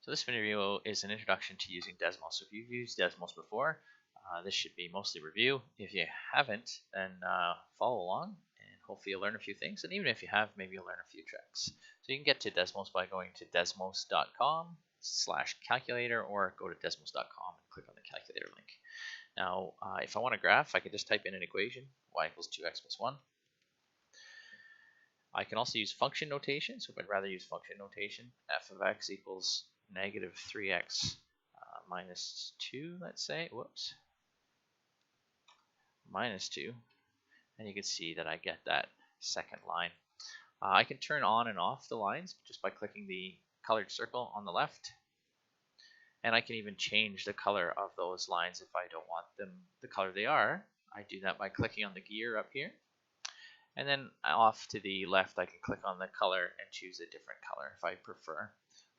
So this video is an introduction to using Desmos. So if you've used Desmos before, this should be mostly review. If you haven't, then follow along and hopefully you'll learn a few things. And even if you have, maybe you'll learn a few tricks. So you can get to Desmos by going to desmos.com/calculator or go to desmos.com and click on the calculator link. Now, if I want a graph, I can just type in an equation, y equals 2x plus 1. I can also use function notation. So if I'd rather use function notation, f of x equals negative 3x minus 2, let's say, whoops, minus 2, and you can see that I get that second line. I can turn on and off the lines just by clicking the colored circle on the left, and I can even change the color of those lines if I don't want them the color they are. I do that by clicking on the gear up here, and then off to the left I can click on the color and choose a different color if I prefer.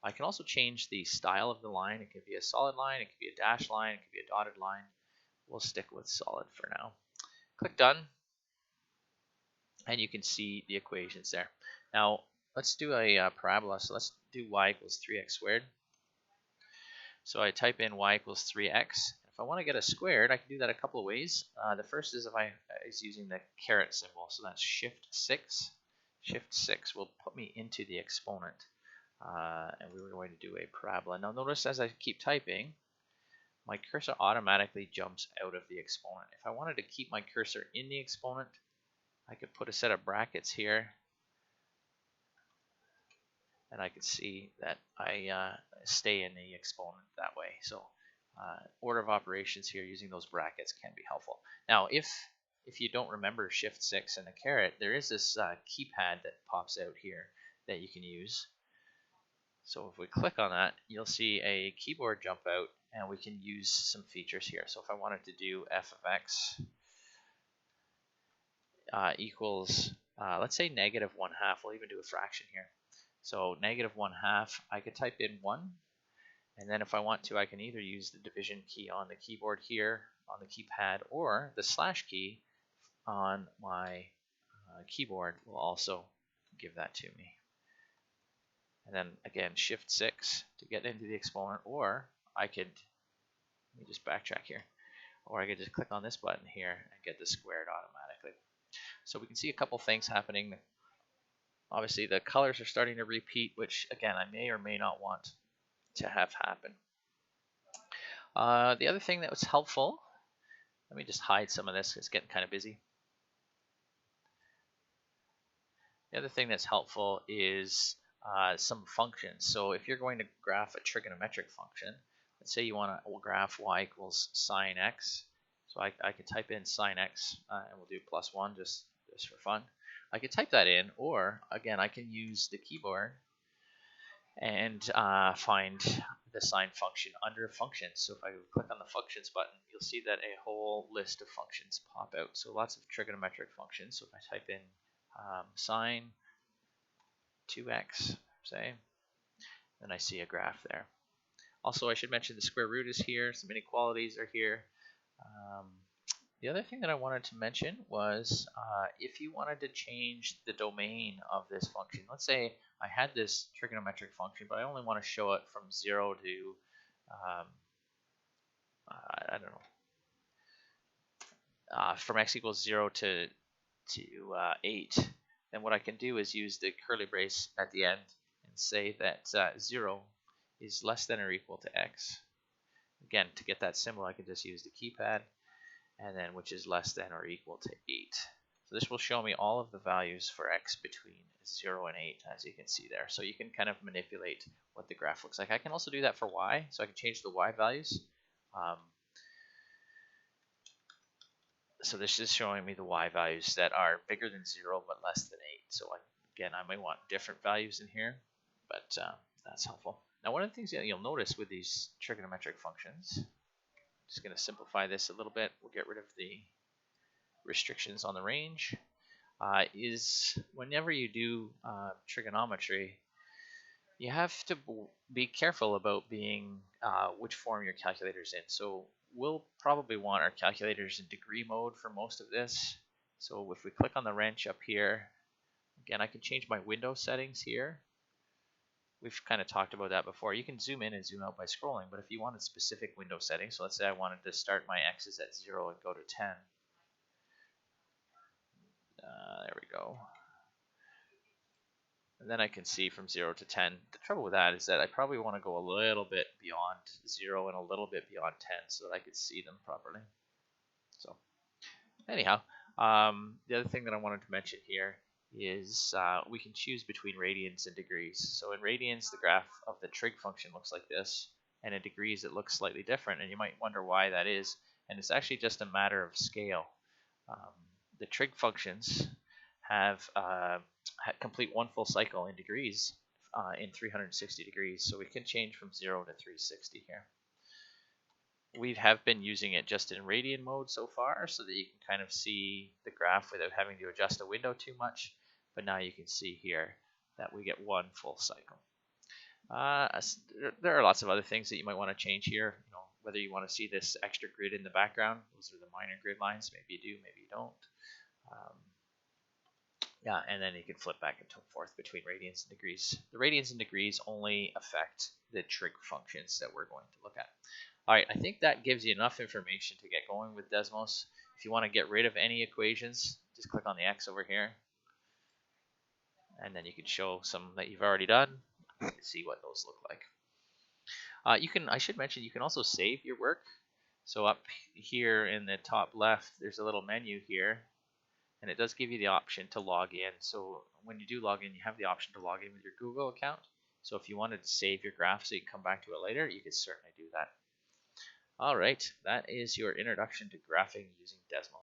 I can also change the style of the line. It could be a solid line, it could be a dashed line, it could be a dotted line. We'll stick with solid for now. Click done, and you can see the equations there. Now let's do a parabola. So let's do y equals 3x squared. So I type in y equals 3x. If I want to get a squared, I can do that a couple of ways. The first is if I is using the caret symbol. So that's shift 6. Shift 6 will put me into the exponent. And we were going to do a parabola. Now notice as I keep typing, my cursor automatically jumps out of the exponent. If I wanted to keep my cursor in the exponent, I could put a set of brackets here, and I could see that I stay in the exponent that way. So order of operations here using those brackets can be helpful. Now if you don't remember shift 6 and the caret, there is this keypad that pops out here that you can use. So if we click on that, you'll see a keyboard jump out, and we can use some features here. So if I wanted to do f of x equals, let's say negative 1/2, we'll even do a fraction here. So negative 1/2, I could type in 1, and then if I want to, I can either use the division key on the keyboard here on the keypad, or the slash key on my keyboard will also give that to me. And then again, shift 6 to get into the exponent, or I could, let me just backtrack here, or I could just click on this button here and get the squared automatically. So we can see a couple things happening. Obviously the colors are starting to repeat, which again, I may or may not want to have happen. The other thing that was helpful, let me just hide some of this, it's getting kind of busy. The other thing that's helpful is some functions. So if you're going to graph a trigonometric function, let's say you want to graph y equals sine x. So I could type in sine x, and we'll do +1 just for fun. I could type that in, or again, I can use the keyboard and find the sine function under functions. So if I click on the functions button, you'll see that a whole list of functions pop out. So lots of trigonometric functions. So if I type in sine 2x, say, then I see a graph there. Also, I should mention the square root is here, some inequalities are here. The other thing that I wanted to mention was if you wanted to change the domain of this function, let's say I had this trigonometric function, but I only want to show it from 0 to, I don't know, from x equals 0 to 8, then what I can do is use the curly brace at the end and say that 0 is less than or equal to x. Again, to get that symbol, I can just use the keypad, and then which is less than or equal to 8. So this will show me all of the values for x between 0 and 8, as you can see there. So you can kind of manipulate what the graph looks like. I can also do that for y, so I can change the y values. So this is showing me the y values that are bigger than 0 but less than 8. So again, I might want different values in here, but that's helpful. Now one of the things that you'll notice with these trigonometric functions, just going to simplify this a little bit, we'll get rid of the restrictions on the range, is whenever you do trigonometry, you have to be careful about being which form your calculator's in. So we'll probably want our calculators in degree mode for most of this. So if we click on the wrench up here, again, I can change my window settings here we've kind of talked about that before. You can zoom in and zoom out by scrolling, but if you wanted specific window settings, so let's say I wanted to start my x's at 0 and go to 10. There we go. And then I can see from 0 to 10. The trouble with that is that I probably want to go a little bit beyond 0 and a little bit beyond 10 so that I could see them properly. So anyhow, the other thing that I wanted to mention here is we can choose between radians and degrees. So in radians, the graph of the trig function looks like this, and in degrees it looks slightly different, and you might wonder why that is, and it's actually just a matter of scale. The trig functions have complete one full cycle in degrees in 360 degrees, so we can change from 0 to 360 here. We have been using it just in radian mode so far so that you can kind of see the graph without having to adjust a window too much, but now you can see here that we get one full cycle. There are lots of other things that you might want to change here, whether you want to see this extra grid in the background. Those are the minor grid lines. Maybe you do, maybe you don't. Yeah, and then you can flip back and forth between radians and degrees. The radians and degrees only affect the trig functions that we're going to look at. All right, I think that gives you enough information to get going with Desmos. If you want to get rid of any equations, just click on the X over here. And then you can show some that you've already done and see what those look like. I should mention, you can also save your work. So up here in the top left, there's a little menu here. And it does give you the option to log in. So when you do log in, you have the option to log in with your Google account. So if you wanted to save your graph so you can come back to it later, you could certainly do that. All right, that is your introduction to graphing using Desmos.